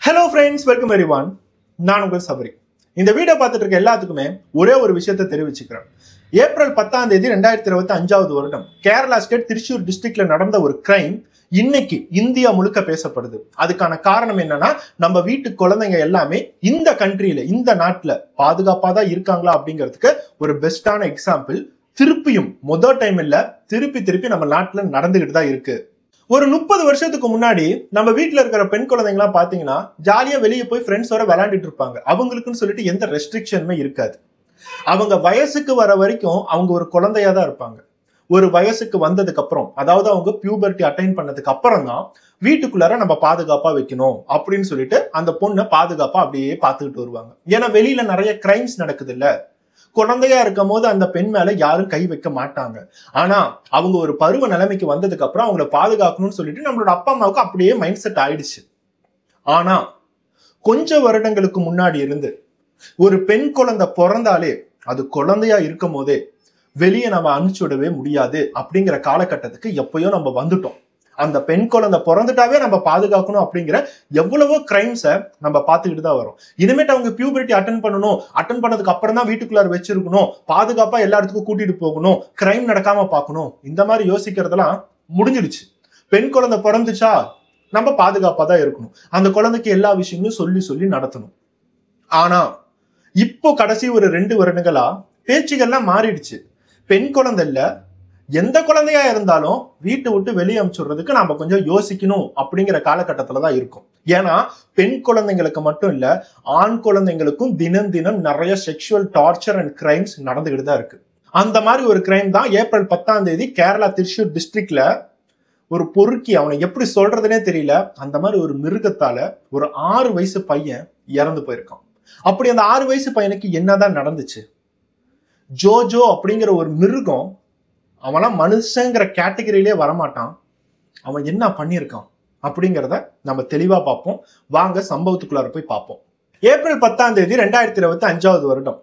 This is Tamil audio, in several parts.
Hello friends, welcome everyone. நான் உங்கள் சபரி. இந்த வீடியோ பார்த்துட்டு இருக்க எல்லாத்துக்குமே ஒரே ஒரு விஷயத்தை தெரிவிச்சுக்கிறேன். ஏப்ரல் 10 2025 வருடம் கேரளா ஸ்டேட் திருச்சூர் டிஸ்ட்ரிக்ட்ல நடந்த ஒரு கிரைம் இன்னைக்கு இந்தியா முழுக்க பேசப்படுது. அதுக்கான காரணம் என்னன்னா, நம்ம வீட்டு குழந்தைங்க எல்லாமே இந்த கண்ட்ரியில, இந்த நாட்டுல பாதுகாப்பா தான் இருக்காங்களா அப்படிங்கிறதுக்கு ஒரு பெஸ்டான எக்ஸாம்பிள் திருப்பியும் முதல் டைம் இல்ல, திருப்பி நம்ம நாட்டுல நடந்துகிட்டு தான் இருக்கு. ஒரு 30 வருஷத்துக்கு முன்னாடி நம்ம வீட்டுல இருக்கிற பெண் குழந்தைங்கலாம் பாத்தீங்கன்னா ஜாலியா வெளியே போய் ஃப்ரெண்ட்ஸோட விளையாண்டுட்டு இருப்பாங்க. அவங்களுக்குன்னு சொல்லிட்டு எந்த ரெஸ்ட்ரிக்ஷனுமே இருக்காது. அவங்க வயசுக்கு வர வரைக்கும் அவங்க ஒரு குழந்தையா தான் இருப்பாங்க. ஒரு வயசுக்கு வந்ததுக்கு அப்புறம், அதாவது அவங்க பியூபர்ட்டி அட்டைன் பண்ணதுக்கு அப்புறம் தான் வீட்டுக்குள்ளார நம்ம பாதுகாப்பா வைக்கணும் அப்படின்னு சொல்லிட்டு அந்த பொண்ணை பாதுகாப்பா அப்படியே பார்த்துக்கிட்டு வருவாங்க. ஏன்னா வெளியில நிறைய கிரைம்ஸ் நடக்குது இல்ல. குழந்தையா இருக்கும் போது அந்த பெண் மேல யாரும் கை வைக்க மாட்டாங்க. ஆனா அவங்க ஒரு பருவ நிலைமைக்கு வந்ததுக்கு அப்புறம் அவங்கள பாதுகாக்கணும்னு சொல்லிட்டு நம்மளோட அப்பா அம்மாவுக்கு அப்படியே மைண்ட் செட் ஆயிடுச்சு. ஆனா கொஞ்ச வருடங்களுக்கு முன்னாடி இருந்து ஒரு பெண் குழந்தை பிறந்தாலே அது குழந்தையா இருக்கும் போதே வெளியே நம்ம அனுப்பிச்சு விடவே முடியாது அப்படிங்கிற காலகட்டத்துக்கு எப்பயோ நம்ம வந்துட்டோம். அந்த பெண் குழந்தை பிறந்துட்டாவே நம்ம பாதுகாக்கணும் அப்படிங்கிற எவ்வளவோ கிரைம்ஸை நம்ம பார்த்துக்கிட்டு தான் வரோம். இனிமேட்டு அவங்க பியூபர்ட்டி அட்டன் பண்ணணும், அட்டன் பண்ணதுக்கு அப்புறம் தான் வீட்டுக்குள்ளார வச்சிருக்கணும், பாதுகாப்பா எல்லா இடத்துக்கும் கூட்டிட்டு போகணும், கிரைம் நடக்காம பார்க்கணும், இந்த மாதிரி யோசிக்கிறதெல்லாம் முடிஞ்சிடுச்சு. பெண் குழந்தை பிறந்துச்சா நம்ம பாதுகாப்பா தான் இருக்கணும், அந்த குழந்தைக்கு எல்லா விஷயங்களும் சொல்லி நடத்தணும். ஆனா இப்போ கடைசி ஒரு 2 வருடங்களா பேச்சுகள்லாம் மாறிடுச்சு. பெண் குழந்தை இல்ல, எந்த குழந்தையா இருந்தாலும் வீட்டை விட்டு வெளியே அனுப்பிச்சுடுறதுக்கு நாம கொஞ்சம் யோசிக்கணும் அப்படிங்கிற காலகட்டத்துல தான் இருக்கும். ஏன்னா பெண் குழந்தைங்களுக்கு மட்டும் இல்ல, ஆண் குழந்தைங்களுக்கும் தினம் நிறைய செக்ஷுவல் டார்ச்சர் அண்ட் கிரைம்ஸ் நடந்துகிட்டு தான் இருக்கு. அந்த மாதிரி ஒரு கிரைம் தான் ஏப்ரல் 10 கேரளா திருச்சூர் டிஸ்ட்ரிக்ட்ல ஒரு பொறுக்கி, அவனை எப்படி சொல்றதுனே தெரியல, அந்த மாதிரி ஒரு மிருகத்தால ஒரு 6 வயசு பையன் இறந்து போயிருக்கான். அப்படி அந்த 6 வயசு பையனுக்கு என்னதான் நடந்துச்சு? ஜோஜோ அப்படிங்கிற ஒரு மிருகம், அவன்லாம் மனுஷங்கிற கேட்டகரியிலே வரமாட்டான், அவன் என்ன பண்ணியிருக்கான் அப்படிங்கிறத நம்ம தெளிவா பார்ப்போம். வாங்க சம்பவத்துக்குள்ளார போய் பார்ப்போம். ஏப்ரல் 10 2025 வருடம்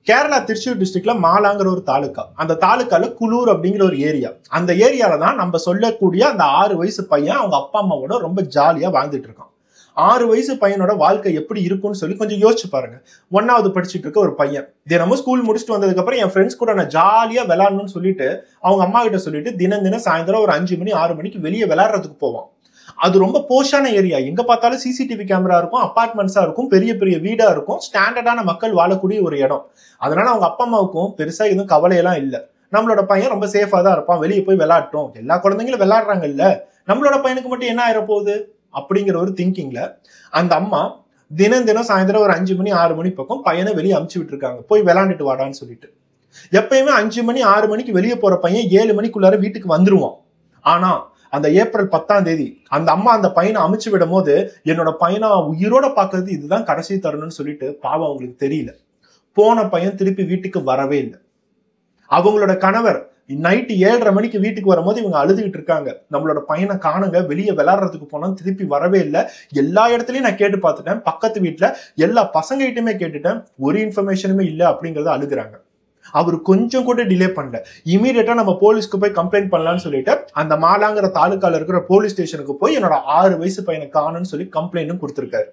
கேரளா திருச்சூர் டிஸ்ட்ரிக்ட்ல மாலாங்கிற ஒரு தாலுக்கா, அந்த தாலுக்கால குளூர் அப்படிங்கிற ஒரு ஏரியா, அந்த ஏரியால தான் நம்ம சொல்லக்கூடிய அந்த 6 வயசு பையன் அவங்க அப்பா அம்மாவோட ரொம்ப ஜாலியா வாழ்ந்துட்டு இருக்கான். 6 வயசு பையனோட வாழ்க்கை எப்படி இருக்கும்னு சொல்லி கொஞ்சம் யோசிச்சு பாருங்க. 1வது படிச்சுட்டு இருக்க ஒரு பையன் தினமும் ஸ்கூல் முடிச்சுட்டு வந்ததுக்கு அப்புறம் என் ஃப்ரெண்ட்ஸ் கூட நான் ஜாலியா விளையாடணும்னு சொல்லிட்டு அவங்க அம்மா கிட்ட சொல்லிட்டு தினம் சாயந்தரம் ஒரு 5 மணி 6 மணிக்கு வெளியே விளையாடுறதுக்கு போவான். அது ரொம்ப போஷான ஏரியா, எங்க பார்த்தாலும் சிசிடிவி கேமரா இருக்கும், அபார்ட்மெண்ட்ஸா இருக்கும், பெரிய வீடா இருக்கும், ஸ்டாண்டர்டான மக்கள் வாழக்கூடிய ஒரு இடம். அதனால அவங்க அப்பா அம்மாவுக்கும் பெருசா எதுவும் கவலையெல்லாம் இல்லை. நம்மளோட பையன் ரொம்ப சேஃபா தான் இருப்பான், வெளியே போய் விளையாட்டோம், எல்லா குழந்தைங்களும் விளையாடுறாங்க இல்ல, நம்மளோட பையனுக்கு மட்டும் என்ன ஆயிர போகுது அப்படிங்கிற ஒரு திங்கிங்ல அந்த அம்மா தினம் சாயந்தரம் ஒரு 5 மணி 6 மணி பக்கம் பையனை வெளியே அமுச்சு விட்டுருக்காங்க, போய் விளையாண்டுட்டு வாடான்னு சொல்லிட்டு. எப்பயுமே 5 மணி 6 மணிக்கு வெளியே போற பையன் 7 மணிக்குள்ளார வீட்டுக்கு வந்துருவான். ஆனா அந்த ஏப்ரல் 10 அந்த அம்மா அந்த பையனை அமுச்சு விடும் போது, என்னோட பையனை உயிரோட பாக்குறது இதுதான் கடைசி தருணம்னு சொல்லிட்டு பாவம் அவங்களுக்கு தெரியல. போன பையன் திருப்பி வீட்டுக்கு வரவே இல்லை. அவங்களோட கணவர் நைட்டு 7:30 மணிக்கு வீட்டுக்கு வரும்போது இவங்க அழுதுகிட்டு இருக்காங்க, நம்மளோட பையனை காணுங்க, வெளியே விளையாடுறதுக்கு போனா திருப்பி வரவே இல்லை, எல்லா இடத்துலயும் நான் கேட்டு பார்த்துட்டேன், பக்கத்து வீட்டுல எல்லா பசங்கிட்டுமே கேட்டுட்டேன், ஒரு இன்ஃபர்மேஷனுமே இல்லை அப்படிங்கறத அழுகுறாங்க. அவரு கொஞ்சம் கூட டிலே பண்ணல, இமீடியட்டா நம்ம போலீஸ்க்கு போய் கம்ப்ளைண்ட் பண்ணலாம்னு சொல்லிட்டு அந்த மாலாங்கிற தாலுக்கால இருக்கிற போலீஸ் ஸ்டேஷனுக்கு போய் என்னோட 6 வயசு பையனை காணும்னு சொல்லி கம்ப்ளைண்ட்டும் கொடுத்திருக்காரு.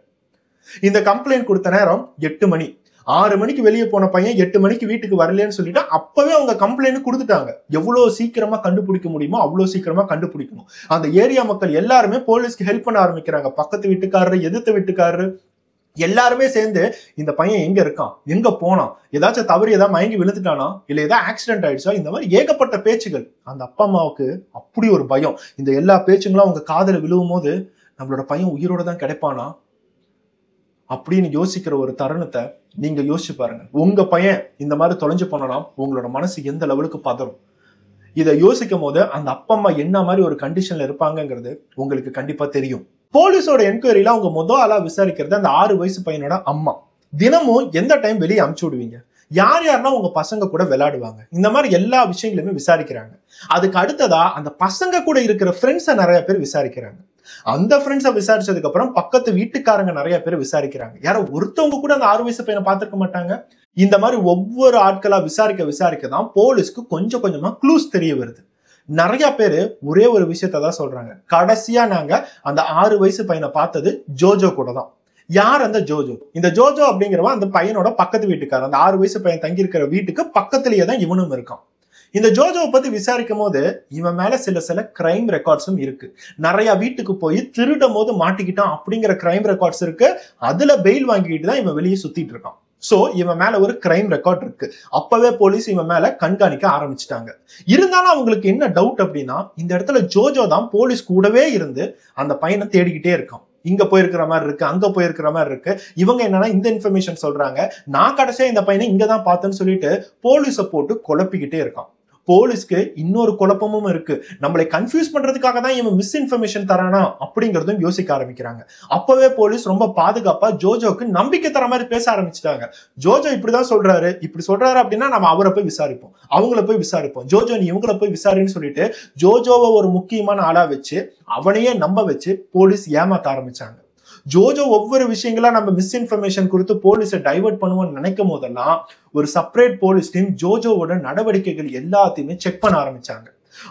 இந்த கம்ப்ளைண்ட் கொடுத்த நேரம் 8 மணி. 6 மணிக்கு வெளியே போன பையன் 8 மணிக்கு வீட்டுக்கு வரலன்னு சொல்லிட்டு அப்பவே அவங்க கம்ப்ளைண்ட் கொடுத்துட்டாங்க. எவ்வளவு சீக்கிரமா கண்டுபிடிக்க முடியுமோ அவ்வளவு சீக்கிரமா கண்டுபிடிக்கணும். அந்த ஏரியா மக்கள் எல்லாருமே போலீஸ்க்கு ஹெல்ப் பண்ண ஆரம்பிக்கிறாங்க. பக்கத்து வீட்டுக்காரரு, எதிர்த்த வீட்டுக்காரரு எல்லாருமே சேர்ந்து இந்த பையன் எங்க இருக்கான், எங்க போனான், ஏதாச்சும் தவறு ஏதாவது மயங்கி விழுந்துட்டானா, இல்ல ஏதாவது ஆக்சிடென்ட் ஆயிடுச்சா, இந்த மாதிரி ஏகப்பட்ட பேச்சுகள். அந்த அப்பா அம்மாவுக்கு அப்படி ஒரு பயம். இந்த எல்லா பேச்சுங்களும் அவங்க காதல விழுவும் போது நம்மளோட பையன் உயிரோட தான் கிடைப்பானா அப்படின்னு யோசிக்கிற ஒரு தருணத்தை நீங்க யோசிச்சு பாருங்க. உங்க பையன் இந்த மாதிரி தொலைஞ்சு போனா உங்களோட மனசு எந்த லெவலுக்கு பதறும். இதை யோசிக்கும் போது அந்த அப்பா அம்மா என்ன மாதிரி ஒரு கண்டிஷன்ல இருப்பாங்கிறது உங்களுக்கு கண்டிப்பா தெரியும். போலீஸோட என்கொயரியில அவங்க முதல் ஆளா விசாரிக்கிறது அந்த 6 வயசு பையனோட அம்மா. தினமும் எந்த டைம் வெளியே அமுச்சு விடுவீங்க, யாரெல்லாம் உங்க பசங்க கூட விளையாடுவாங்க, இந்த மாதிரி எல்லா விஷயங்களுமே விசாரிக்கிறாங்க. அதுக்கு அடுத்ததா அந்த பசங்க கூட இருக்கிற ஃப்ரெண்ட்ஸை நிறைய பேர் விசாரிக்கிறாங்க. அந்த ஃப்ரெண்ட்ஸை விசாரிச்சதுக்கு அப்புறம் பக்கத்து வீட்டுக்காரங்க நிறைய பேர் விசாரிக்கிறாங்க. யாரோ ஒருத்தவங்க கூட அந்த 6 வயசு பையனை பார்த்திருக்க மாட்டாங்க. இந்த மாதிரி ஒவ்வொரு ஆட்களா விசாரிக்க தான் போலீஸ்க்கு கொஞ்சம் கொஞ்சமா க்ளூஸ் தெரிய வருது. நிறைய பேரு ஒரே ஒரு விஷயத்தான் சொல்றாங்க, கடைசியா நாங்க அந்த 6 வயசு பையனை பார்த்தது ஜோஜோ கூட தான். யார் அந்த ஜோஜோ? இந்த ஜோஜோ அப்படிங்கிறவன் அந்த பையனோட பக்கத்து வீட்டுக்காரன். அந்த 6 வயசு பையன் தங்கி இருக்கிற வீட்டுக்கு பக்கத்திலேயே தான் இவனும் இருக்கான். இந்த ஜோஜோவை பத்தி விசாரிக்கும் போது இவன் மேல சில கிரைம் ரெக்கார்ட்ஸும் இருக்கு. நிறைய வீட்டுக்கு போய் திருடும் போது மாட்டிக்கிட்டான் அப்படிங்கிற கிரைம் ரெக்கார்ட்ஸ் இருக்கு. அதுல பெயில் வாங்கிட்டு தான் இவன் வெளியே சுத்திட்டு இருக்கான். சோ இவன் மேல ஒரு கிரைம் ரெக்கார்ட் இருக்கு. அப்பவே போலீஸ் இவன் மேல கண்காணிக்க ஆரம்பிச்சிட்டாங்க. இருந்தாலும் அவங்களுக்கு என்ன டவுட் அப்படின்னா, இந்த இடத்துல ஜோஜோ தான் போலீஸ் கூடவே இருந்து அந்த பையனை தேடிக்கிட்டே இருக்கான். இங்க போயிருக்கிற மாதிரி இருக்கு, அங்க போயிருக்கிற மாதிரி இருக்கு. இவங்க என்னன்னா இந்த இன்ஃபர்மேஷன் சொல்றாங்க, நான் கடைசியா இந்த பையனை இங்கதான் பார்த்தேன்னு சொல்லிட்டு போலீஸை போட்டு குழப்பிக்கிட்டே இருக்கான். போலீஸ்க்கு இன்னொரு குழப்பமும் இருக்கு. நம்மளை கன்ஃபியூஸ் பண்றதுக்காக தான் இவன் மிஸ் இன்ஃபர்மேஷன் தரானா அப்படிங்கறதும் யோசிக்க ஆரம்பிக்கிறாங்க. அப்பவே போலீஸ் ரொம்ப பாதுகாப்பா ஜோஜோக்கு நம்பிக்கை தர மாதிரி பேச ஆரம்பிச்சிட்டாங்க. ஜோஜோ இப்படிதான் சொல்றாரு, இப்படி சொல்றாரு அப்படின்னா நம்ம அவரை போய் விசாரிப்போம், அவங்கள போய் விசாரிப்போம், ஜோஜோ நீ இவங்களை போய் விசாரின்னு சொல்லிட்டு ஜோஜோவை ஒரு முக்கியமான ஆளா வச்சு அவனையே நம்ப வச்சு போலீஸ் ஏமாத்த ஆரம்பிச்சாங்க. ஜோஜோ ஒவ்வொரு விஷயங்களா நம்ம மிஸ் இன்ஃபர்மேஷன் கொடுத்து போலீஸை டைவர்ட் பண்ணுவோம்னு நினைக்கும் போதெல்லாம் ஒரு செப்பரேட் போலீஸ் டீம் ஜோஜோவோட நடவடிக்கைகள் எல்லாத்தையுமே செக் பண்ண ஆரம்பிச்சாங்க.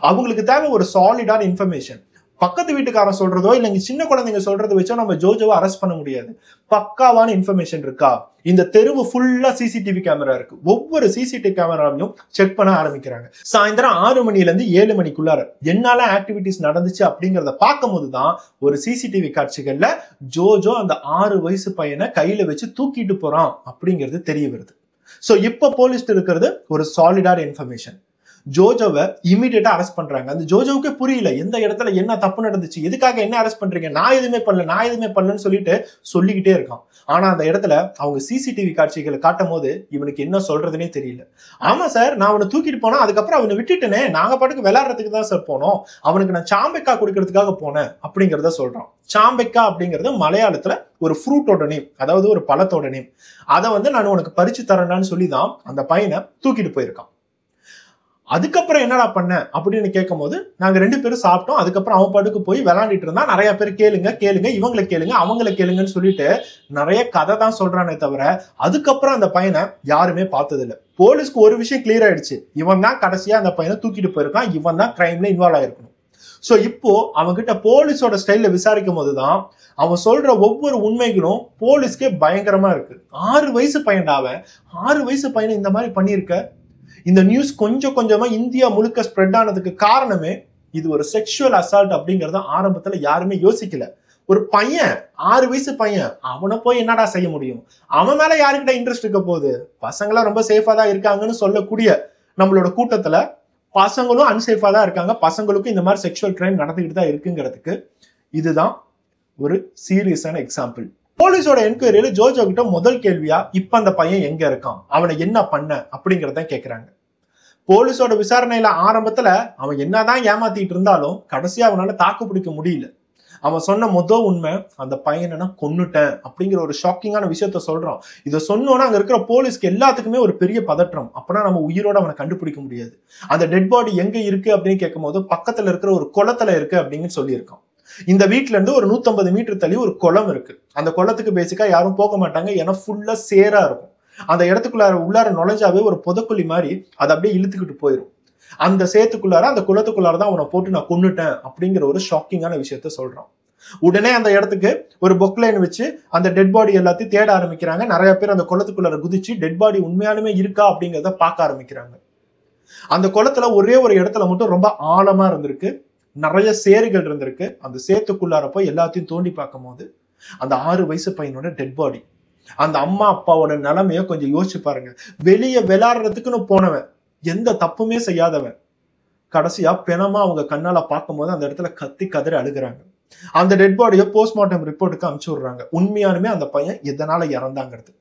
அவங்களுக்கு தேவை ஒரு சாலிடான இன்ஃபர்மேஷன். பக்கத்து வீட்டுக்காரன் சொல்றதோ இல்ல சின்ன குழந்தைங்க சொல்றதை வச்சோ நம்ம ஜோஜோவை அரெஸ்ட் பண்ண முடியாது. பக்காவான இன்ஃபர்மேஷன் இருக்கா? இந்த தெருவு ஃபுல்லா சிசிடிவி கேமரா இருக்கு. ஒவ்வொரு சிசிடிவி கேமராவையும் செக் பண்ண ஆரம்பிக்கிறாங்க. சாயந்தரம் 6 மணில இருந்து 7 மணிக்குள்ளார என்னால ஆக்டிவிட்டிஸ் நடந்துச்சு அப்படிங்கறத பார்க்கும் போதுதான் ஒரு சிசிடிவி காட்சிகள்ல ஜோஜோ அந்த 6 வயசு பையனை கையில வச்சு தூக்கிட்டு போறான் அப்படிங்கிறது தெரிய வருது. சோ இப்ப போலீஸ் இருக்கிறது ஒரு சாலிடான இன்ஃபர்மேஷன். ஜோஜோவை இமீடியட்டா அரெஸ்ட் பண்றாங்க. அந்த ஜோஜோவுக்கே புரியல எந்த இடத்துல என்ன தப்பு நடந்துச்சு, எதுக்காக என்ன அரெஸ்ட் பண்றீங்க, நான் எதுவுமே பண்ணலன்னு சொல்லிக்கிட்டே இருக்கான். ஆனா அந்த இடத்துல அவங்க சிசிடிவி காட்சிகளை காட்டும் போது இவனுக்கு என்ன சொல்றதுன்னே தெரியல. ஆமா சார், நான் அவனை தூக்கிட்டு போனா, அதுக்கப்புறம் அவனை விட்டுட்டேனே, நாங்க பாட்டுக்கு விளையாடுறதுக்கு தான் சார் போனோம், அவனுக்கு நான் சாம்பெக்கா கொடுக்கறதுக்காக போனேன் அப்படிங்கறத சொல்றான். சாம்பெக்கா அப்படிங்கிறது மலையாளத்துல ஒரு ஃப்ரூட்டோட நேம், அதாவது ஒரு பழத்தோட நேம். அதை நான் உனக்கு பறிச்சு தரேன்னு சொல்லிதான் அந்த பையனை தூக்கிட்டு போயிருக்கான். அதுக்கப்புறம் என்னடா பண்ண அப்படின்னு கேட்கும் போது நாங்க 2 பேரும் சாப்பிட்டோம், அதுக்கப்புறம் அவன் பாட்டுக்கு போய் விளையாண்டிட்டு இருந்தா, நிறைய பேர் கேளுங்க இவங்களை கேளுங்க அவங்களை கேளுங்கன்னு சொல்லிட்டு நிறைய கதை தான் சொல்றானே தவிர அதுக்கப்புறம் அந்த பையனை யாருமே பார்த்தது இல்லை. போலீஸ்க்கு ஒரு விஷயம் கிளியர் ஆயிடுச்சு, இவன் தான் கடைசியா அந்த பையனை தூக்கிட்டு போயிருக்கான், இவன் தான் கிரைம்ல இன்வால்வ் ஆயிருக்கணும். சோ இப்போ அவன்கிட்ட போலீஸோட ஸ்டைல்ல விசாரிக்கும் போதுதான் அவன் சொல்ற ஒவ்வொரு உண்மைகளும் போலீஸ்க்கே பயங்கரமா இருக்கு. 6 வயசு பையன்டாவன், 6 வயசு பையனை இந்த மாதிரி பண்ணிருக்க. இந்த நியூஸ் கொஞ்சம் கொஞ்சமா இந்தியா முழுக்க ஸ்ப்ரெட் ஆனதுக்கு காரணமே இது ஒரு செக்ஷுவல் அசால்ட் அப்படிங்கறத ஆரம்பத்துல யாருமே யோசிக்கல. ஒரு பையன் 6 வயசு பையன், அவனை போய் என்னடா செய்ய முடியும், அவன் மேல யாருக்கிட்ட இன்ட்ரெஸ்ட் இருக்க போகுது, பசங்களாம் ரொம்ப சேஃபா தான் இருக்காங்கன்னு சொல்லக்கூடிய நம்மளோட கூட்டத்துல பசங்களும் அன்சேஃபா தான் இருக்காங்க, பசங்களுக்கும் இந்த மாதிரி செக்ஷுவல் கிரைம் நடந்துகிட்டு தான் இருக்குங்கிறதுக்கு இதுதான் ஒரு சீரியஸான எக்ஸாம்பிள். போலீஸோட என்கொயரியில ஜோஜோ கிட்ட முதல் கேள்வியா இப்ப அந்த பையன் எங்க இருக்கான், அவனை என்ன பண்ண அப்படிங்கறத கேக்குறாங்க. போலீஸோட விசாரணையில ஆரம்பத்துல அவன் என்னதான் ஏமாத்திட்டு இருந்தாலும் கடைசியா அவனால தாக்கு பிடிக்க முடியல. அவன் சொன்ன முதல் உண்மை, அந்த பையனை நான் கொன்னுட்டேன் அப்படிங்கிற ஒரு ஷாக்கிங்கான விஷயத்த சொல்றான். இதை சொன்னோன்னா அங்க இருக்கிற போலீஸ்க்கு எல்லாத்துக்குமே ஒரு பெரிய பதற்றம். அப்பனா நம்ம உயிரோட அவனை கண்டுபிடிக்க முடியாது. அந்த டெட் பாடி எங்க இருக்கு அப்படின்னு கேட்கும் போது பக்கத்துல இருக்கிற ஒரு குளத்துல இருக்கு அப்படின்னு சொல்லியிருக்கான். இந்த வீட்டுல இருந்து ஒரு 150 மீட்டர் தள்ளி ஒரு குளம் இருக்கு. அந்த குளத்துக்கு பேசிக்கா யாரும் போக மாட்டாங்க, ஏன்னா ஃபுல்லா சேரா இருக்கும். அந்த இடத்துக்குள்ளார உள்ளார நுழைஞ்சாவே ஒரு புதக்குழி மாதிரி அதை அப்படியே இழுத்துக்கிட்டு போயிடும். அந்த சேத்துக்குள்ளார அந்த குளத்துக்குள்ளார தான் அவனை போட்டு நான் கொன்னுட்டேன் அப்படிங்கிற ஒரு ஷாக்கிங்கான விஷயத்த சொல்றான். உடனே அந்த இடத்துக்கு ஒரு பொக்லைன் வச்சு அந்த டெட் பாடி எல்லாத்தையும் தேட ஆரம்பிக்கிறாங்க. நிறைய பேர் அந்த குளத்துக்குள்ளார குதிச்சு டெட் பாடி உண்மையாலுமே இருக்கா அப்படிங்கிறத பார்க்க ஆரம்பிக்கிறாங்க. அந்த குளத்துல ஒரே ஒரு இடத்துல மட்டும் ரொம்ப ஆழமா இருந்திருக்கு, நிறைய சேறுகள் இருந்திருக்கு. அந்த சேத்துக்குள்ளார போய் எல்லாத்தையும் தோண்டி பார்க்கும் போது அந்த 6 வயசு பையனோட டெட் பாடி. அந்த அம்மா அப்பாவோட நிலைமைய கொஞ்சம் யோசிச்சு பாருங்க. வெளியே விளையாடுறதுக்குன்னு போனவன், எந்த தப்புமே செய்யாதவன், கடைசியா பிணமா அவங்க கண்ணால பார்க்கும் போது அந்த இடத்துல கத்தி கதறி அழுகுறாங்க. அந்த டெட் பாடியை போஸ்ட்மார்ட்டம் ரிப்போர்ட்டுக்கு அனுப்பிச்சு விடுறாங்க. உண்மையானுமே அந்த பையன் எதனால இறந்தாங்கிறது.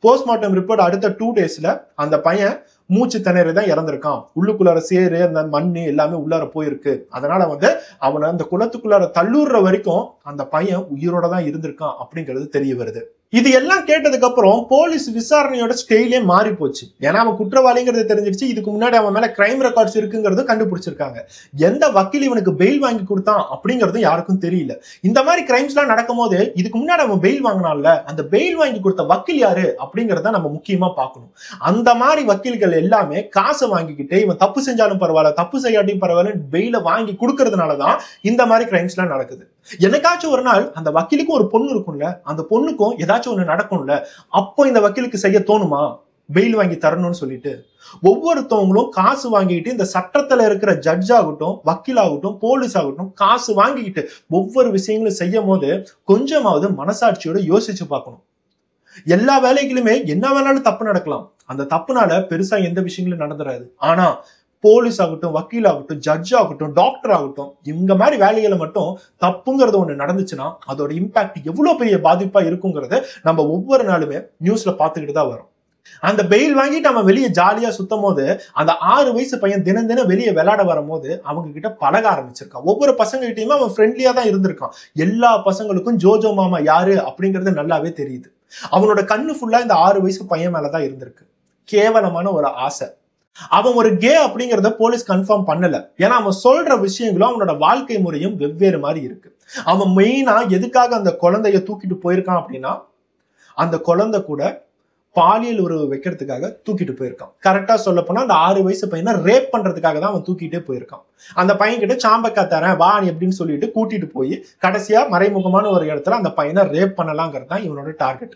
போஸ்ட்மார்ட்டம் ரிப்போர்ட் அடுத்த 2 டேஸ்ல அந்த பையன் மூச்சு திணறி தான் இறந்திருக்கான். உள்ளுக்குள்ளார சேரு, அந்த மண்ணு எல்லாமே உள்ளார போயிருக்கு. அதனால அவனை அந்த குளத்துக்குள்ளார தள்ளுற வரைக்கும் அந்த பையன் உயிரோட தான் இருந்திருக்கான் அப்படிங்கிறது தெரிய வருது. இது எல்லாம் கேட்டதுக்கு அப்புறம் போலீஸ் விசாரணையோட ஸ்டைலே மாறி போச்சு. ஏன்னா அவன் குற்றவாளிங்கிறது தெரிஞ்சிருச்சு. இதுக்கு முன்னாடி அவன் மேல கிரைம் ரெக்கார்ட்ஸ் இருக்குங்கிறது கண்டுபிடிச்சிருக்காங்க. எந்த வக்கீல் இவனுக்கு பெயில் வாங்கி கொடுத்தான் அப்படிங்கிறது யாருக்கும் தெரியல. இந்த மாதிரி கிரைம்ஸ் எல்லாம் நடக்கும் போது இதுக்கு முன்னாடி அவன் பெயில் வாங்கினான்ல, அந்த பெயில் வாங்கி கொடுத்த வக்கீல் யாரு அப்படிங்கறத நம்ம முக்கியமா பார்க்கணும். அந்த மாதிரி வக்கீல்கள் எல்லாமே காசை வாங்கிக்கிட்டு இவன் தப்பு செஞ்சாலும் பரவாயில்ல, தப்பு செய்யாட்டியும் பரவாயில்ல பெயில வாங்கி கொடுக்கறதுனாலதான் இந்த மாதிரி கிரைம்ஸ் எல்லாம் நடக்குது. என்னைக்காச்சும் ஒரு நாள் அந்த வக்கீலுக்கும் ஒரு பொண்ணு இருக்கும்ல, அந்த பொண்ணுக்கும் ஏதாச்சும் ஒண்ணு நடக்கும்ல, அப்போ இந்த வக்கீலுக்கு செய்ய தோணுமா பெயில் வாங்கி தரணும்னு சொல்லிட்டு? ஒவ்வொருத்தவங்களும் காசு வாங்கிட்டு இந்த சட்டத்துல இருக்கிற ஜட்ஜ் ஆகட்டும், வக்கீல் ஆகட்டும், போலீஸ் ஆகட்டும் காசு வாங்கிக்கிட்டு ஒவ்வொரு விஷயங்களும் செய்யும் போது கொஞ்சமாவது மனசாட்சியோட யோசிச்சு பார்க்கணும். எல்லா வேலைகளுமே என்ன வேணாலும் தப்பு நடக்கலாம். அந்த தப்புனால பெருசா எந்த விஷயங்களும் நடந்துடாது. ஆனா போலீஸ் ஆகட்டும், வக்கீல் ஆகட்டும், ஜட்ஜ் ஆகட்டும், டாக்டர் ஆகட்டும், இவங்க மாதிரி வேலைகளை மட்டும் தப்புங்கிறது ஒண்ணு நடந்துச்சுன்னா அதோட இம்பாக்ட் எவ்வளவு பெரிய பாதிப்பா இருக்குங்கிறத நம்ம ஒவ்வொரு நாளுமே நியூஸ்ல பாத்துக்கிட்டு தான் வரும். அந்த பெயில் வாங்கிட்டு அவன் வெளியே ஜாலியா சுத்தும் போது அந்த 6 வயசு பையன் தினம் தினம் வெளியே விளையாட வரும் போது அவங்க கிட்ட பழக ஆரம்பிச்சிருக்கான். ஒவ்வொரு பசங்க கிட்டயுமே அவன் ஃப்ரெண்ட்லியா தான் இருந்திருக்கான். எல்லா பசங்களுக்கும் ஜோஜோ மாமா யாரு அப்படிங்கிறது நல்லாவே தெரியுது. அவனோட கண்ணு ஃபுல்லா இந்த 6 வயசு பையன் மேலதான் இருந்திருக்கு. கேவலமான ஒரு ஆசை. அவன் ஒரு கே அப்படிங்கறத போலீஸ் கன்ஃபார்ம் பண்ணல. ஏன்னா அவன் சொல்ற விஷயங்களும் அவனோட வாழ்க்கை முறையும் வெவ்வேறு மாதிரி இருக்கு. அவன் மெயினா எதுக்காக அந்த குழந்தைய தூக்கிட்டு போயிருக்கான் அப்படின்னா, அந்த குழந்தை கூட பாலியல் உறவு வைக்கிறதுக்காக தூக்கிட்டு போயிருக்கான். கரெக்டா சொல்ல போனா அந்த 6 வயசு பையனை ரேப் பண்றதுக்காக தான் அவன் தூக்கிட்டே போயிருக்கான். அந்த பையன் கிட்ட சாம்பக்கா தரேன் வா எப்படின்னு சொல்லிட்டு கூட்டிட்டு போய் கடைசியா மறைமுகமான ஒரு இடத்துல அந்த பையனை ரேப் பண்ணலாங்கிறது தான் இவனோட டார்கெட்.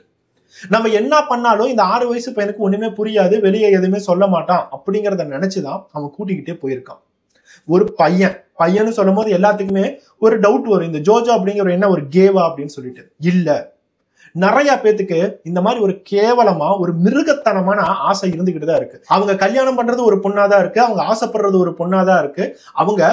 நம்ம என்ன பண்ணாலும் இந்த 6 வயசு பையனுக்கு ஒண்ணுமே புரியாது, வெளியே எதுவுமே சொல்ல மாட்டான் அப்படிங்கறத நினைச்சுதான் அவன் கூட்டிக்கிட்டே போயிருக்கான். ஒரு பையன்னு சொல்லும் போது எல்லாத்துக்குமே ஒரு டவுட் வரும், இந்த ஜோஜோ அப்படிங்கிற என்ன ஒரு கேவா அப்படின்னு சொல்லிட்டு. இல்ல, நிறைய பேத்துக்கு இந்த மாதிரி ஒரு கேவலமா ஒரு மிருகத்தனமான ஆசை இருந்துகிட்டு தான் இருக்கு. அவங்க கல்யாணம் பண்றது ஒரு பொண்ணாதான் இருக்கு, அவங்க ஆசைப்படுறது ஒரு பொண்ணாதான் இருக்கு. அவங்க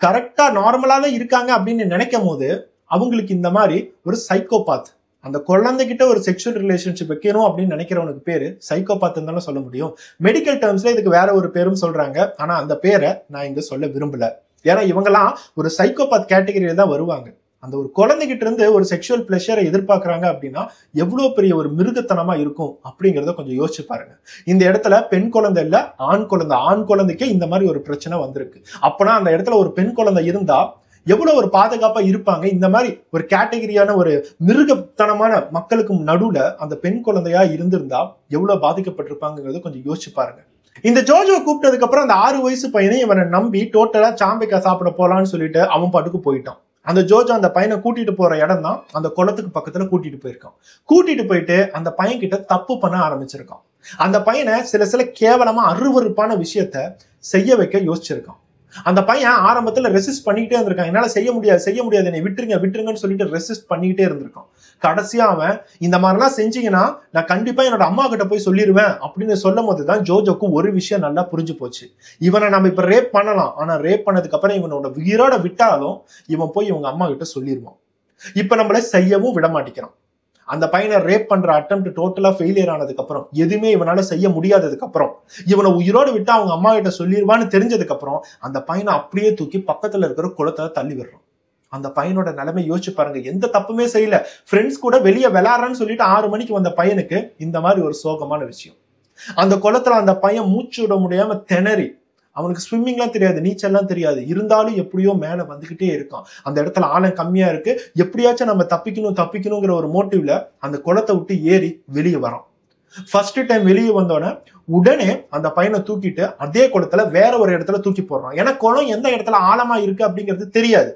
கரெக்டா நார்மலா தான் இருக்காங்க அப்படின்னு நினைக்கும் போது அவங்களுக்கு இந்த மாதிரி ஒரு சைக்கோபாத், அந்த குழந்தைகிட்ட ஒரு செக்ஷுவல் ரிலேஷன்ஷிப் வைக்கணும் அப்படின்னு நினைக்கிறவனுக்கு பேரு சைக்கோபாத்னு தானே சொல்ல முடியும். மெடிக்கல் டேர்ம்ஸ்ல இதுக்கு வேற ஒரு பேரும் சொல்றாங்க. ஆனா அந்த பேரை நான் இங்க சொல்ல விரும்பல. ஏன்னா இவங்கெல்லாம் ஒரு சைக்கோபாத் கேட்டகரியில தான் வருவாங்க. அந்த ஒரு குழந்தைகிட்ட இருந்து ஒரு செக்ஷுவல் பிளஷரை எதிர்பார்க்கறாங்க அப்படின்னா எவ்வளவு பெரிய ஒரு மிருகத்தனமா இருக்கும் அப்படிங்கறத கொஞ்சம் யோசிச்சு பாருங்க. இந்த இடத்துல பெண் குழந்தை இல்ல, ஆண் குழந்தை. ஆண் குழந்தைக்கே இந்த மாதிரி ஒரு பிரச்சனை வந்திருக்கு. அப்பனா அந்த இடத்துல ஒரு பெண் குழந்தை இருந்தா எவ்வளவு ஒரு பாதுகாப்பா இருப்பாங்க. இந்த மாதிரி ஒரு கேட்டகரியான ஒரு மிருகத்தனமான மக்களுக்கு நடுவுல அந்த பெண் குழந்தையா இருந்திருந்தா எவ்வளவு பாதிக்கப்பட்டிருப்பாங்கிறத கொஞ்சம் யோசிச்சு பாருங்க. இந்த ஜோஜோ கூப்பிட்டதுக்கு அப்புறம் அந்த 6 வயசு பையனை இவனை நம்பி டோட்டலா சாம்பிக்கா சாப்பிட போலான்னு சொல்லிட்டு அவன் பாட்டுக்கு போயிட்டான். அந்த ஜோஜோ அந்த பையனை கூட்டிட்டு போற இடம் தான் அந்த குளத்துக்கு பக்கத்துல கூட்டிட்டு போயிருக்கான். கூட்டிட்டு போயிட்டு அந்த பையன் கிட்ட தப்பு பண்ண ஆரம்பிச்சிருக்கான். அந்த பையனை சில கேவலமா அருவருப்பான விஷயத்த செய்ய வைக்க யோசிச்சிருக்கான். அந்த பையன் ஆரம்பத்துல ரெசிஸ்ட் பண்ணிக்கிட்டே இருந்திருக்கான். என்னால செய்ய முடியாது என்னை விட்டுருங்கன்னு சொல்லிட்டு ரெசிஸ்ட் பண்ணிக்கிட்டே இருந்திருக்கான். கடைசியா அவன் இந்த மாதிரிலாம் செஞ்சீங்கன்னா நான் கண்டிப்பா என்னோட அம்மா கிட்ட போய் சொல்லிடுவேன் அப்படின்னு சொல்லும் போதுதான் ஜோஜோக்கு ஒரு விஷயம் நல்லா புரிஞ்சு போச்சு. இவனை நம்ம இப்ப ரேப் பண்ணலாம், ஆனா ரேப் பண்ணதுக்கு அப்புறம் இவனோட உயிரோட விட்டாலும் இவன் போய் இவங்க அம்மா கிட்ட சொல்லிடுவான். இப்ப நம்மள செய்யவும் விட மாட்டேங்கிறான். அந்த பையனை ரேப் பண்ற அட்டெம்ப்ட் டோட்டலா ஃபெயிலியர் ஆனதுக்கு அப்புறம், எதுவுமே இவனால செய்ய முடியாததுக்கு அப்புறம், இவனை உயிரோடு விட்டு அவங்க அம்மா கிட்ட சொல்லிடுவான்னு தெரிஞ்சதுக்கு அப்புறம் அந்த பையனை அப்படியே தூக்கி பக்கத்துல இருக்கிற குளத்தை தள்ளி விடுறான். அந்த பையனோட நிலைமை யோசிச்சு பாருங்க. எந்த தப்புமே செய்யல, ஃப்ரெண்ட்ஸ் கூட வெளியே விளையாடுறன்னு சொல்லிட்டு 6 மணிக்கு வந்த பையனுக்கு இந்த மாதிரி ஒரு சோகமான விஷயம். அந்த குளத்துல அந்த பையன் மூச்சு விட முடியாம திணறி, அவனுக்கு ஸ்விம்மிங்லாம் தெரியாது, நீச்சல்லாம் தெரியாது, இருந்தாலும் எப்படியோ மேல வந்துகிட்டே இருக்கான். அந்த இடத்துல ஆழம் கம்மியா இருக்கு, எப்படியாச்சும் நம்ம தப்பிக்கணுங்கிற ஒரு மோட்டிவ்ல அந்த குளத்தை விட்டு ஏறி வெளியே வரான். ஃபர்ஸ்ட் டைம் வெளியே வந்தோடனே உடனே அந்த பையனை தூக்கிட்டு அதே குளத்துல வேற ஒரு இடத்துல தூக்கி போடுறான். ஏன்னா குளம் எந்த இடத்துல ஆழமா இருக்கு அப்படிங்கிறது தெரியாது.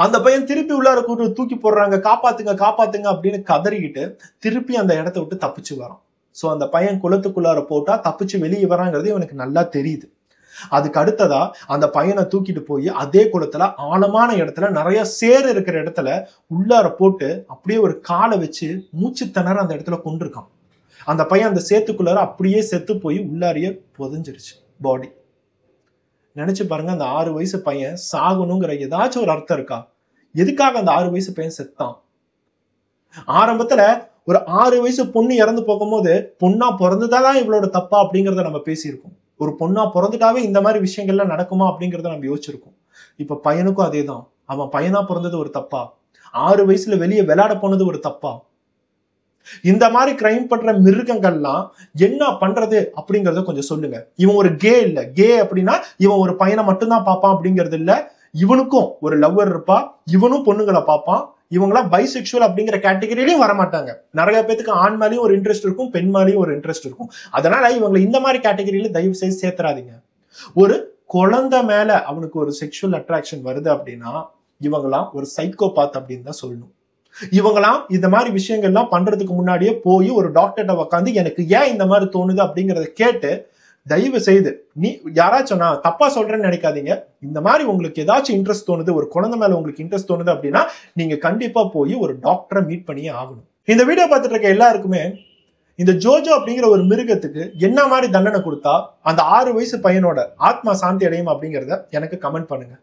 அந்த பையன் திருப்பி உள்ளார கூட்டு தூக்கி போடுறாங்க, காப்பாத்துங்க அப்படின்னு கதறிக்கிட்டு திருப்பி அந்த இடத்த விட்டு தப்பிச்சு வரான். சோ அந்த பையன் குளத்துக்குள்ளார போட்டா தப்பிச்சு வெளியே வராங்கிறது இவனுக்கு நல்லா தெரியுது. அதுக்கு அடுத்ததா அந்த பையனை தூக்கிட்டு போய் அதே குளத்துல ஆழமான இடத்துல நிறைய சேர் இருக்கிற இடத்துல உள்ளார போட்டு அப்படியே ஒரு காலை வச்சு மூச்சு திணற அந்த இடத்துல கொண்டிருக்கான். அந்த பையன் அந்த சேத்துக்குள்ளார அப்படியே செத்து போய் உள்ளாரியே புதைஞ்சிருச்சு பாடி. நினைச்சு பாருங்க, அந்த 6 வயசு பையன் சாகணுங்கிற ஏதாச்சும் ஒரு அர்த்தம் இருக்கா? எதுக்காக அந்த 6 வயசு பையன் செத்தான்? ஆரம்பத்துல ஒரு 6 வயசு பொண்ணு இறந்து போகும்போது பொண்ணா பிறந்துதான் இவளோட தப்பா அப்படிங்கறத நம்ம பேசியிருக்கோம். ஒரு பொண்ணா பிறந்துட்டாவே இந்த மாதிரி விஷயங்கள்லாம் நடக்குமா அப்படிங்கறத நம்ம யோசிச்சிருக்கோம். இப்ப பையனுக்கும் அதேதான். அவன் பையனா பிறந்தது ஒரு தப்பா? 6 வயசுல வெளியே விளையாட போனது ஒரு தப்பா? இந்த மாதிரி கிரைம் பண்ற மிருகங்கள்லாம் என்ன பண்றது அப்படிங்கறத கொஞ்சம் சொல்லுங்க. இவன் ஒரு கே இல்ல, கே அப்படின்னா இவன் ஒரு பையனை மட்டும்தான் பார்ப்பான் அப்படிங்கிறது இல்ல. இவனுக்கும் ஒரு லவ்வர் இருப்பா, இவனும் பொண்ணுங்களை பார்ப்பான். இவங்களாம் பைசெக்சுவல் அப்படிங்கிற கேட்டகரியிலையும் வரமாட்டாங்க. நிறைய பேருக்கு ஆண் மேலேயும் ஒரு இன்ட்ரெஸ்ட் இருக்கும், பெண் மேலேயும் ஒரு இன்ட்ரெஸ்ட் இருக்கும். அதனால இவங்களை இந்த மாதிரி கேட்டகரியில தயவு செய்து சேர்த்துறாதீங்க. ஒரு குழந்தை மேல அவனுக்கு ஒரு செக்ஷுவல் அட்ராக்ஷன் வருது அப்படின்னா இவங்களாம் ஒரு சைக்கோபாத் அப்படின்னு தான் சொல்லணும். இவங்களாம் இந்த மாதிரி விஷயங்கள்லாம் பண்றதுக்கு முன்னாடியே போய் ஒரு டாக்டர்கிட்ட உட்காந்து எனக்கு ஏன் இந்த மாதிரி தோணுது அப்படிங்கறத கேட்டு, தயவு செய்து நீ யாராச்சும் நான் தப்பா சொல்றேன்னு நினைக்காதீங்க. இந்த மாதிரி உங்களுக்கு ஏதாச்சும் இன்ட்ரெஸ்ட் தோணுது, ஒரு குழந்தை மேல உங்களுக்கு இன்ட்ரெஸ்ட் தோணுது அப்படின்னா நீங்க கண்டிப்பா போய் ஒரு டாக்டரை மீட் பண்ணியே ஆகணும். இந்த வீடியோ பார்த்துட்டு இருக்க எல்லாருக்குமே இந்த ஜோஜோ அப்படிங்கிற ஒரு மிருகத்துக்கு என்ன மாதிரி தண்டனை கொடுத்தா அந்த 6 வயசு பையனோட ஆத்மா சாந்தி அடையும் அப்படிங்கிறத எனக்கு கமெண்ட் பண்ணுங்க.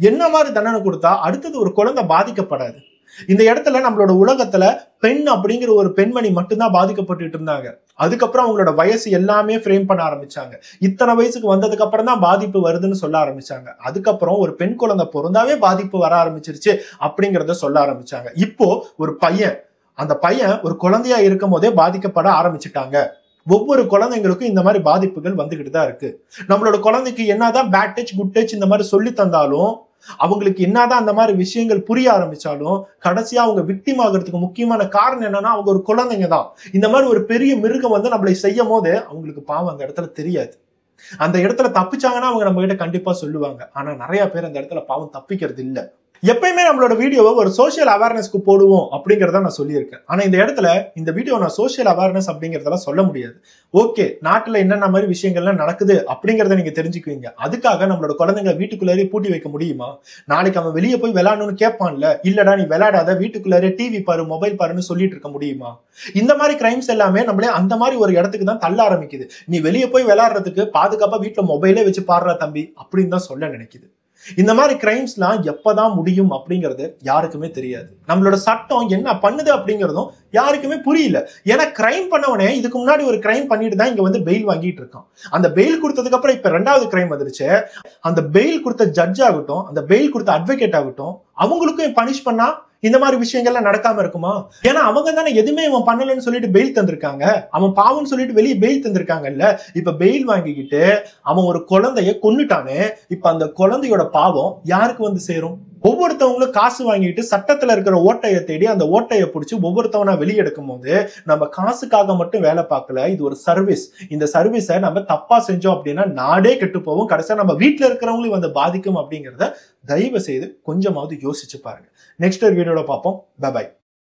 என்ன மாதிரி தண்டனை கொடுத்தா அடுத்தது ஒரு குழந்தை பாதிக்கப்படாது. இந்த இடத்துல நம்மளோட உலகத்துல பெண் அப்படிங்கிற ஒரு பெண்மணி மட்டும்தான் பாதிக்கப்பட்டு இருந்தாங்க. அதுக்கப்புறம் அவங்களோட வயசு எல்லாமே ஃப்ரேம் பண்ண ஆரம்பிச்சாங்க. இத்தனை வயசுக்கு வந்ததுக்கு அப்புறம் தான் பாதிப்பு வருதுன்னு சொல்ல ஆரம்பிச்சாங்க. அதுக்கப்புறம் ஒரு பெண் குழந்தை பிறந்தாவே பாதிப்பு வர ஆரம்பிச்சிருச்சு அப்படிங்கிறத சொல்ல ஆரம்பிச்சாங்க. இப்போ ஒரு பையன், அந்த பையன் ஒரு குழந்தையா இருக்கும் போதே பாதிக்கப்பட ஆரம்பிச்சுட்டாங்க. ஒவ்வொரு குழந்தைங்களுக்கும் இந்த மாதிரி பாதிப்புகள் வந்துகிட்டு தான் இருக்கு. நம்மளோட குழந்தைக்கு என்னதான் பேட் டச் குட் டச் இந்த மாதிரி சொல்லி தந்தாலும், அவங்களுக்கு என்னதான் அந்த மாதிரி விஷயங்கள் புரிய ஆரம்பிச்சாலும், கடைசியா அவங்க விக்டிம் ஆகிறதுக்கு முக்கியமான காரணம் என்னன்னா அவங்க ஒரு குழந்தைங்க தான். இந்த மாதிரி ஒரு பெரிய மிருகம் வந்து நம்மளை செய்யும் போது அவங்களுக்கு பாவம் அந்த இடத்துல தெரியாது. அந்த இடத்துல தப்பிச்சாங்கன்னா அவங்க நம்ம கிட்ட கண்டிப்பா சொல்லுவாங்க. ஆனா நிறைய பேர் அந்த இடத்துல பாவம் தப்பிக்கிறது இல்லை. எப்பயுமே நம்மளோட வீடியோவை ஒரு சோசியல் அவேர்னஸ்க்கு போடுவோம் அப்படிங்கறத நான் சொல்லியிருக்கேன். ஆனா இந்த இடத்துல இந்த வீடியோ நான் சோசியல் அவேர்னஸ் அப்படிங்கறதெல்லாம் சொல்ல முடியாது. ஓகே, நாட்டுல என்னென்ன மாதிரி விஷயங்கள்லாம் நடக்குது அப்படிங்கறத நீங்க தெரிஞ்சுக்குவீங்க. அதுக்காக நம்மளோட குழந்தைங்களை வீட்டுக்குள்ளாரே பூட்டி வைக்க முடியுமா? நாளைக்கு அவன் வெளியே போய் விளையாடணும்னு கேட்பான்ல, இல்லடா நீ விளையாடாத, வீட்டுக்குள்ளாரே டிவி பாரு, மொபைல் பாருன்னு சொல்லிட்டு இருக்க முடியுமா? இந்த மாதிரி கிரைம்ஸ் எல்லாமே நம்மளே அந்த மாதிரி ஒரு இடத்துக்கு தான் தள்ள ஆரம்பிக்குது. நீ வெளியே போய் விளையாடுறதுக்கு பாதுகாப்பா வீட்டுல மொபைலே வச்சு பாடுற தம்பி அப்படின்னு தான் சொல்ல நினைக்குது. இந்த மாதிரி கிரைம்ஸ்லாம் எப்பதான் முடியும் அப்படிங்கிறது யாருக்குமே தெரியாது. நம்மளோட சட்டம் என்ன பண்ணுது அப்படிங்கிறதும் யாருக்குமே புரியல. ஏன்னா கிரைம் பண்ணவனே இதுக்கு முன்னாடி ஒரு கிரைம் பண்ணிட்டு தான் இங்க வந்து பெயில் வாங்கிட்டு இருக்கான். அந்த பெயில் கொடுத்ததுக்கு அப்புறம் இப்ப 2வது கிரைம் வந்துருச்சு. அந்த பெயில் கொடுத்த ஜட்ஜ் ஆகட்டும், அந்த பெயில் கொடுத்த அட்வொகேட் ஆகட்டும், அவங்களுக்கும் பனிஷ் பண்ணா இந்த மாதிரி விஷயங்கள்லாம் நடக்காம இருக்குமா? ஏன்னா அவங்க தானே எதுவுமே இவன் பண்ணலன்னு சொல்லிட்டு பெயில் தந்திருக்காங்க. அவன் பாவம்னு சொல்லிட்டு வெளியே பெயில் தந்திருக்காங்கல்ல. இப்ப பெயில் வாங்கிக்கிட்டு அவன் ஒரு குழந்தைய கொன்னுட்டானே, இப்ப அந்த குழந்தையோட பாவம் யாருக்கு வந்து சேரும்? ஒவ்வொருத்தவங்களும் காசு வாங்கிட்டு சட்டத்துல இருக்கிற ஓட்டையை தேடி அந்த ஓட்டையை பிடிச்சி ஒவ்வொருத்தவனா வெளியெடுக்கும் போது நம்ம காசுக்காக மட்டும் வேலை பார்க்கல. இது ஒரு சர்வீஸ். இந்த சர்வீஸை நம்ம தப்பா செஞ்சோம் அப்படின்னா நாடே கெட்டு போகும். கடைசியா நம்ம வீட்டுல இருக்கிறவங்களும் வந்து பாதிக்கும் அப்படிங்கிறத தயவு செய்து கொஞ்சமாவது யோசிச்சு பாருங்க. நெக்ஸ்ட் வீடியோல பார்ப்போம். பை.